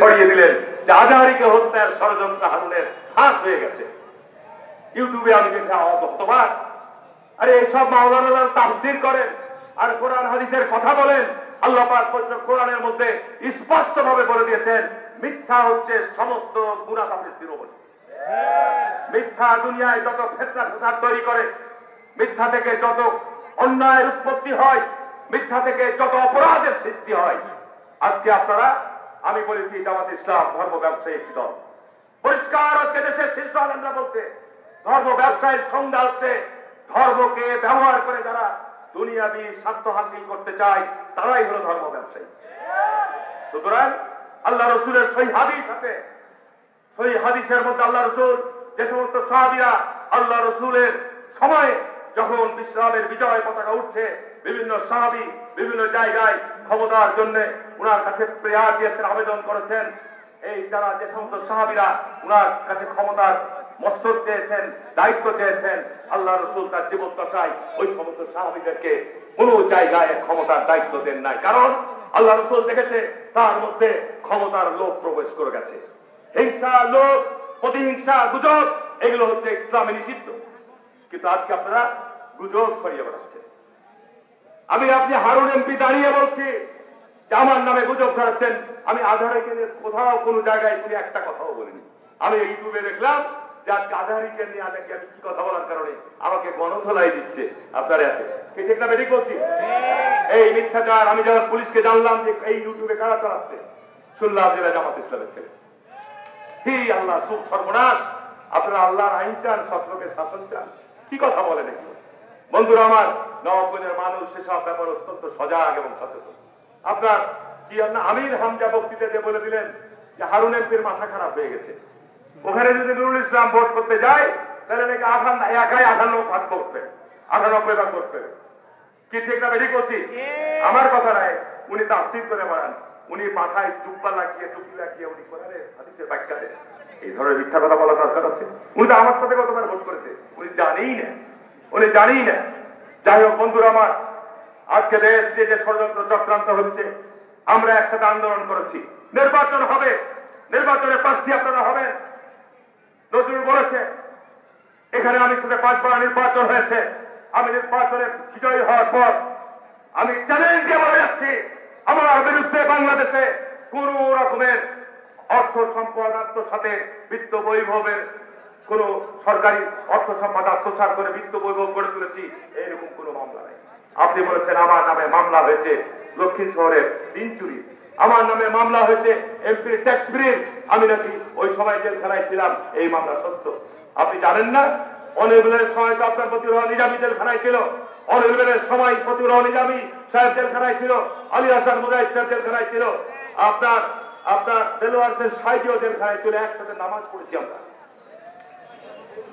ছড়িয়ে দিলেন যে আজহারীকে হত্যার ষড়যন্ত্র হারুনের ফাঁস হয়ে গেছে। ইউটিউবে আমি দেখে হতবাক। আরে এইসব মাওলানা তাফসীর করেন আর কোরআন হাদিসের কথা বলেন। আল্লাহ পাক পবিত্র কোরআনের মধ্যে স্পষ্টভাবে বলে দিয়েছেন মিথ্যা হচ্ছে সমস্ত গুনাহ কাজের শিরোমণি। মিথ্যা দুনিয়ায় যত ফিতনা ফাসাদ তৈরি করে, মিথ্যা থেকে যত অন্যায়ের উৎপত্তি হয়, মিথ্যা থেকে যত অপরাধের সৃষ্টি হয়। আজকে আপনারা, আমি বলেছি জামাত ইসলাম ধর্ম ব্যবসায়ী একটি দল। পরিষ্কার আজকে দেশের শীর্ষ আলেমরা বলছে ধর্ম ব্যবসায়ের সংজ্ঞা হচ্ছে ধর্মকে ব্যবহার করে যারা দুনিয়াবি স্বার্থ হাসিল করতে চায় তারাই হলো ধর্ম ব্যবসায়ী। সুতরাং আল্লাহ রসুলের সহিহ হাদিস আছে, সহিহ হাদিসের মধ্যে আল্লাহ রসুল যে সমস্ত সাহাবীরা আল্লাহ রসুলের সময়ে যখন ইসলামের বিজয় পতাকা উঠছে, বিভিন্ন সাহাবী বিভিন্ন জায়গায় ক্ষমতার জন্য উনার কাছে প্রেয়ার দিয়েছেন, আবেদন করেছেন। এই যারা যে সমস্ত সাহাবীরা উনার কাছে ক্ষমতার মস্তক চেয়েছেন, দায়িত্ব চেয়েছেন, আল্লাহ রসুল তার জীবদ্দশায় ওই সমস্ত সাহাবীদেরকে কোন জায়গায় ক্ষমতার দায়িত্ব দেন নাই। কারণ আল্লাহ রসুল দেখেছে তার মধ্যে ক্ষমতার লোভ প্রবেশ করে গেছে। হিংসা, লোভ, প্রতিহিংসা, গুজব, এগুলো হচ্ছে ইসলামে নিষিদ্ধ। কিন্তু আজকে আপনারা গুজব ছড়িয়ে বেড়াচ্ছেন। আপনি হারুন এমপি দাঁড়িয়ে বলছি যে আমার নামে গুজব ছড়াচ্ছেন। আমি আজহারীকে নিয়ে কোথাও কোনো জায়গায় কোনো একটা কথাও বলিনি। আমি ইউটিউবে দেখলাম যে আজকে আজহারীকে নিয়ে আমি কি কথা বলার কারণে আমাকে গণধোলাই দিচ্ছে আপনারা। ঠিক না বেঠিক বলছি? এই মিথ্যাচার আমি যখন পুলিশকে জানলাম যে এই ইউটিউবে কারা চালাচ্ছে, শুনলাম যে জামাত ইসলামের ছেলে। হি আল্লাহ, সুখ সর্বনাশ! আপনারা আল্লাহর আইন চান, সত্যকে শাসন চান, কি কথা বলেন এগুলো? বন্ধুরা আমার, নবাবগঞ্জের মানুষ সেসব ব্যাপারে অত্যন্ত সজাগ এবং সচেতন। আপনার কি আমির হামজা বক্তৃতাতে বলে দিলেন যে হারুন এমপির মাথা খারাপ হয়ে গেছে। ওখানে যদি নুরুল ইসলাম ভোট করতে যায় তাহলে নাকি একাই 98 ভাগ করবে, 98 ভাগ করবে। কি ঠিক না বেঠিক বলছি? আমার কথা নয়, উনি তাফসীর করে বেড়ান, উনি মাথায় জুব্বা লাগিয়ে টুপি লাগিয়ে উনি কোরআনের হাদিসের ব্যাখ্যা দেন। এই ধরনের মিথ্যা কথা বলা দরকার আছে? উনি তো আমার সাথে কতবার ভোট করেছে, উনি জানেই না, উনি জানেই না। যাই হোক বন্ধুরা আমার, আজকে দেশ দিয়ে যে ষড়যন্ত্র চক্রান্ত হচ্ছে, আমরা একসাথে আন্দোলন করেছি। নির্বাচন হবে, নির্বাচনে প্রার্থী আপনারা হবেন। নজরুল বলেছে এখানে আমি সাথে 5 বার নির্বাচন হয়েছে। আমি নির্বাচনে বিজয়ী হওয়ার পর আমি চ্যালেঞ্জ দিয়ে বলে যাচ্ছি, আমার বিরুদ্ধে বাংলাদেশে কোন রকমের অর্থ সম্পদ আত্মসাতে, বিত্ত বৈভবের কোন সরকারি অর্থ সম্পদ আত্মসাৎ করে বিত্ত বৈভব গড়ে তুলেছি, এরকম কোন মামলা নেই। আপনি বলেছেন আমার নামে মামলা হয়েছে দক্ষিণ শহরের 3 চুরি, আমার নামে মামলা হয়েছে এমপির ট্যাক্স ফ্রির, আমি নাকি ওই সময় জেলখানায় ছিলাম, এই মামলা সত্য। আপনি জানেন না অনির্বাণের সময় তো আপনার প্রতিরোধ নিজামী জেলখানায় ছিল, অনির্বাণের সময় প্রতিরোধ নিজামী সাহেব জেলখানায় ছিল, আলী হাসান মুজাহিদ সাহেব জেলখানায় ছিল, আপনার দেলোয়ার সাহেবও জেলখানায় ছিল। একসাথে নামাজ পড়েছি আমরা।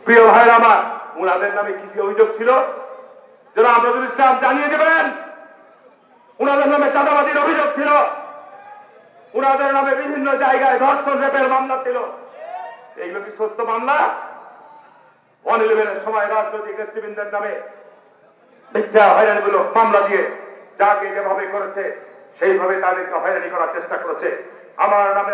প্রিয় ভাইরা আমার, উনাদের নামে কি অভিযোগ ছিল জনাব নজরুল ইসলাম জানিয়ে দেবেন। উনাদের নামে চাঁদাবাজির অভিযোগ ছিল, উনাদের নামে বিভিন্ন জায়গায় ধর্ষণ রেপের মামলা ছিল। এইগুলো কি সত্য মামলা? 111-এর সময় রাজনৈতিক নেতৃবৃন্দের নামে মিথ্যা হয়রানিগুলো মামলা দিয়ে যাকে যেভাবে করেছে সেইভাবে তাদেরকে হয়রানি করার চেষ্টা করেছে। আমার নামে